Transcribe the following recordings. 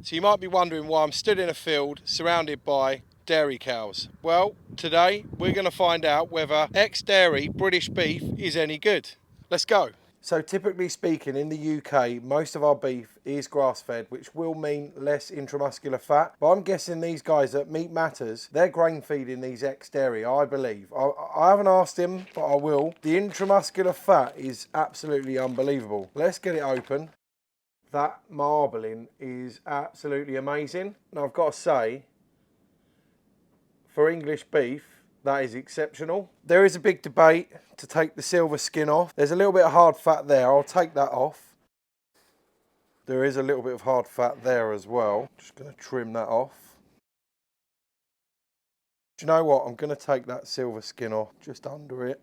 So you might be wondering why I'm stood in a field surrounded by dairy cows. Well, today we're going to find out whether ex-dairy British beef is any good. Let's go. So typically speaking, in the UK, most of our beef is grass-fed, which will mean less intramuscular fat. But I'm guessing these guys at Meat Matters, they're grain feeding these ex-dairy, I believe. I haven't asked him, but I will. The intramuscular fat is absolutely unbelievable. Let's get it open. That marbling is absolutely amazing. Now I've got to say, for English beef, that is exceptional. There is a big debate to take the silver skin off. There's a little bit of hard fat there. I'll take that off. There is a little bit of hard fat there as well. Just going to trim that off. Do you know what? I'm going to take that silver skin off just under it.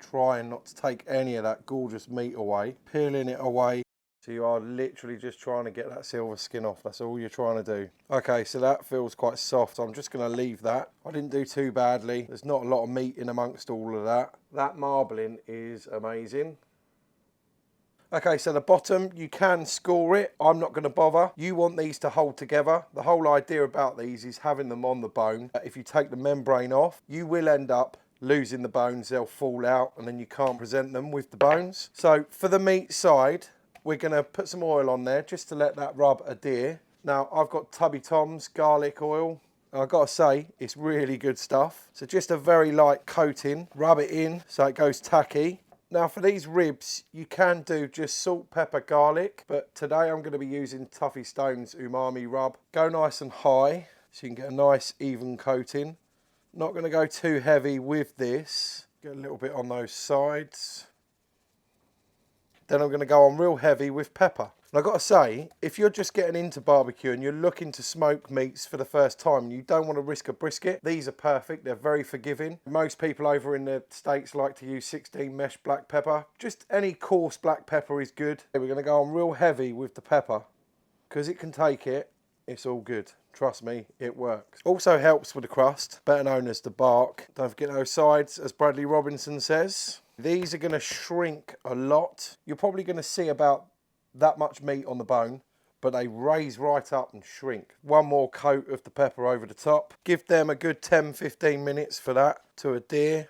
Trying not to take any of that gorgeous meat away. Peeling it away. So you are literally just trying to get that silver skin off. That's all you're trying to do. Okay, so that feels quite soft. I'm just going to leave that. I didn't do too badly. There's not a lot of meat in amongst all of that. That marbling is amazing. Okay, so the bottom, you can score it. I'm not going to bother. You want these to hold together. The whole idea about these is having them on the bone. If you take the membrane off, you will end up losing the bones. They'll fall out and then you can't present them with the bones. So for the meat side, we're going to put some oil on there just to let that rub adhere. Now, I've got Tubby Tom's garlic oil. And I've got to say, it's really good stuff. So just a very light coating. Rub it in so it goes tacky. Now, for these ribs, you can do just salt, pepper, garlic. But today I'm going to be using Tuffy Stone's umami rub. Go nice and high so you can get a nice even coating. Not going to go too heavy with this. Get a little bit on those sides. Then I'm going to go on real heavy with pepper. And I've got to say, if you're just getting into barbecue and you're looking to smoke meats for the first time and you don't want to risk a brisket, these are perfect. They're very forgiving. Most people over in the States like to use 16 mesh black pepper. Just any coarse black pepper is good. We're going to go on real heavy with the pepper because it can take it. It's all good. Trust me, it works. Also helps with the crust, better known as the bark. Don't forget those sides, as Bradley Robinson says. These are going to shrink a lot. You're probably going to see about that much meat on the bone, but they raise right up and shrink. One more coat of the pepper over the top. Give them a good 10-15 minutes for that to adhere.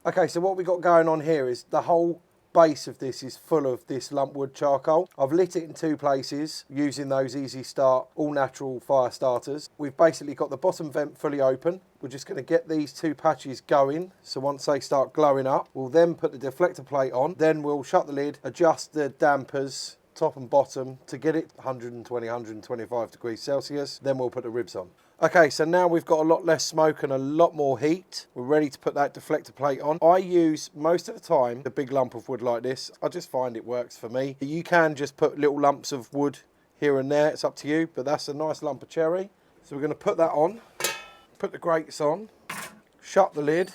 Okay, so what we got going on here is the whole base of this is full of this lumpwood charcoal. I've lit it in two places using those Easy Start all natural fire starters. We've basically got the bottom vent fully open. We're just going to get these two patches going. So once they start glowing up, we'll then put the deflector plate on. Then we'll shut the lid, adjust the dampers top and bottom to get it 120, 125 degrees Celsius. Then we'll put the ribs on. Okay, so now we've got a lot less smoke and a lot more heat. We're ready to put that deflector plate on. I use, most of the time, a big lump of wood like this. I just find it works for me. You can just put little lumps of wood here and there. It's up to you, but that's a nice lump of cherry. So we're going to put that on, put the grates on, shut the lid.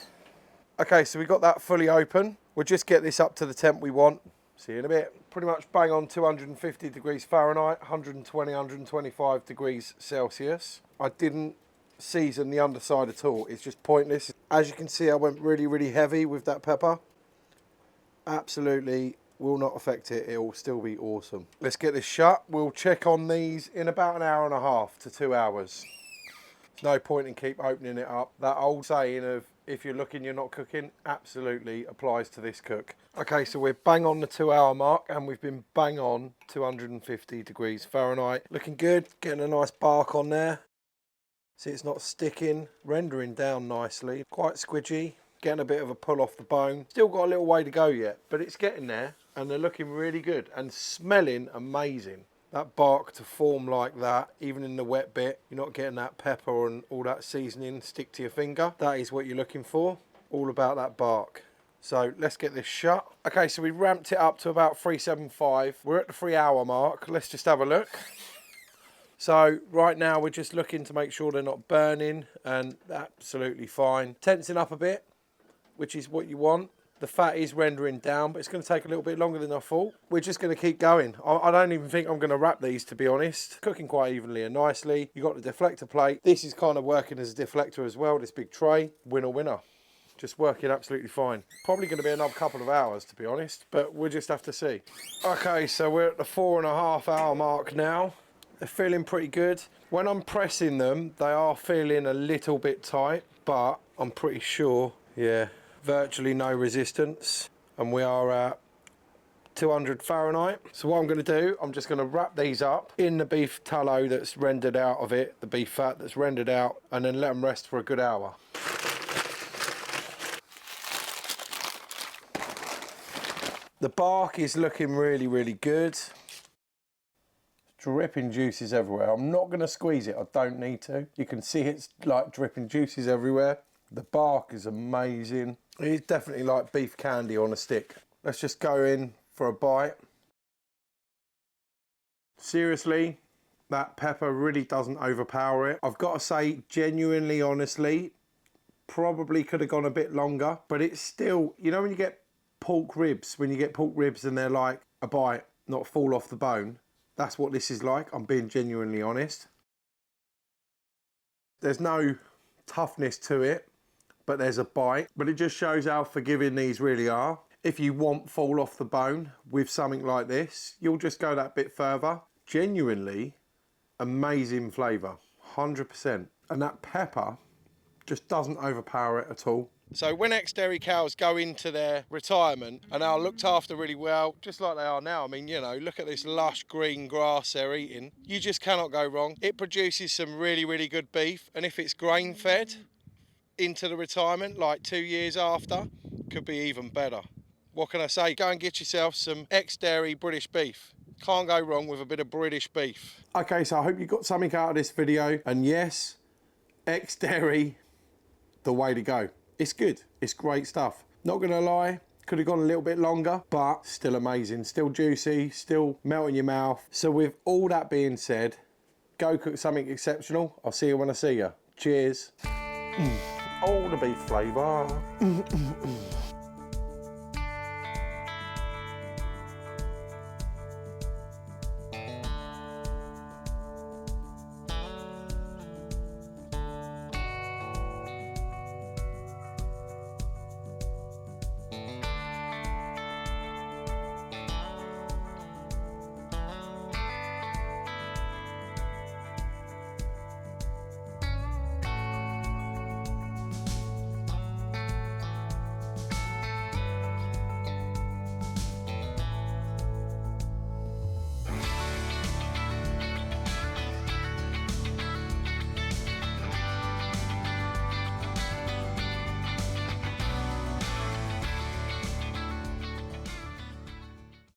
Okay, so we've got that fully open. We'll just get this up to the temp we want. See you in a bit. Pretty much bang on 250 degrees Fahrenheit, 120, 125 degrees Celsius. I didn't season the underside at all. It's just pointless. As you can see, I went really, really heavy with that pepper. Absolutely will not affect it. It will still be awesome. Let's get this shut. We'll check on these in about an hour and a half to 2 hours. There's no point in keep opening it up. That old saying of, if you're looking, you're not cooking, absolutely applies to this cook. Okay, so we're bang on the 2 hour mark and we've been bang on 250 degrees Fahrenheit. Looking good, getting a nice bark on there. See, it's not sticking, rendering down nicely. Quite squidgy, getting a bit of a pull off the bone. Still got a little way to go yet, but it's getting there and they're looking really good and smelling amazing. That bark to form like that, even in the wet bit, you're not getting that pepper and all that seasoning stick to your finger. That is what you're looking for, all about that bark. So let's get this shut. Okay, so we ramped it up to about 375. We're at the 3 hour mark. Let's just have a look. So right now we're just looking to make sure they're not burning, and absolutely fine. Tensing up a bit, which is what you want. The fat is rendering down, but it's going to take a little bit longer than I thought. We're just going to keep going. I don't even think I'm going to wrap these, to be honest. Cooking quite evenly and nicely. You've got the deflector plate. This is kind of working as a deflector as well, this big tray. Winner, winner. just working absolutely fine. Probably going to be another couple of hours, to be honest, but we'll just have to see. Okay, so we're at the 4.5 hour mark now. They're feeling pretty good. When I'm pressing them, they are feeling a little bit tight, but I'm pretty sure, yeah, virtually no resistance. And we are at 200 Fahrenheit. So what I'm going to do, I'm just going to wrap these up in the beef tallow that's rendered out of it, the beef fat that's rendered out, and then let them rest for a good hour. The bark is looking really, really good. Dripping juices everywhere. I'm not going to squeeze it, I don't need to. You can see it's like dripping juices everywhere. The bark is amazing. It's definitely like beef candy on a stick. Let's just go in for a bite. Seriously, that pepper really doesn't overpower it. I've got to say, genuinely, honestly, probably could have gone a bit longer, but it's still, you know when you get pork ribs, and they're like a bite, not fall off the bone, that's what this is like. I'm being genuinely honest. There's no toughness to it, but there's a bite, but it just shows how forgiving these really are. If you want fall off the bone with something like this, you'll just go that bit further. Genuinely amazing flavour, 100%. And that pepper just doesn't overpower it at all. So when ex-dairy cows go into their retirement and are looked after really well, just like they are now, I mean, you know, look at this lush green grass they're eating. You just cannot go wrong. It produces some really, really good beef. And if it's grain fed into the retirement, like 2 years after, could be even better. What can I say? Go and get yourself some ex-dairy British beef. Can't go wrong with a bit of British beef. Okay, so I hope you got something out of this video. And yes, ex-dairy, the way to go. It's good. It's great stuff. Not gonna lie, could have gone a little bit longer, but still amazing. Still juicy, still melt in your mouth. So with all that being said, go cook something exceptional. I'll see you when I see you. Cheers. Oh, the beef flavour.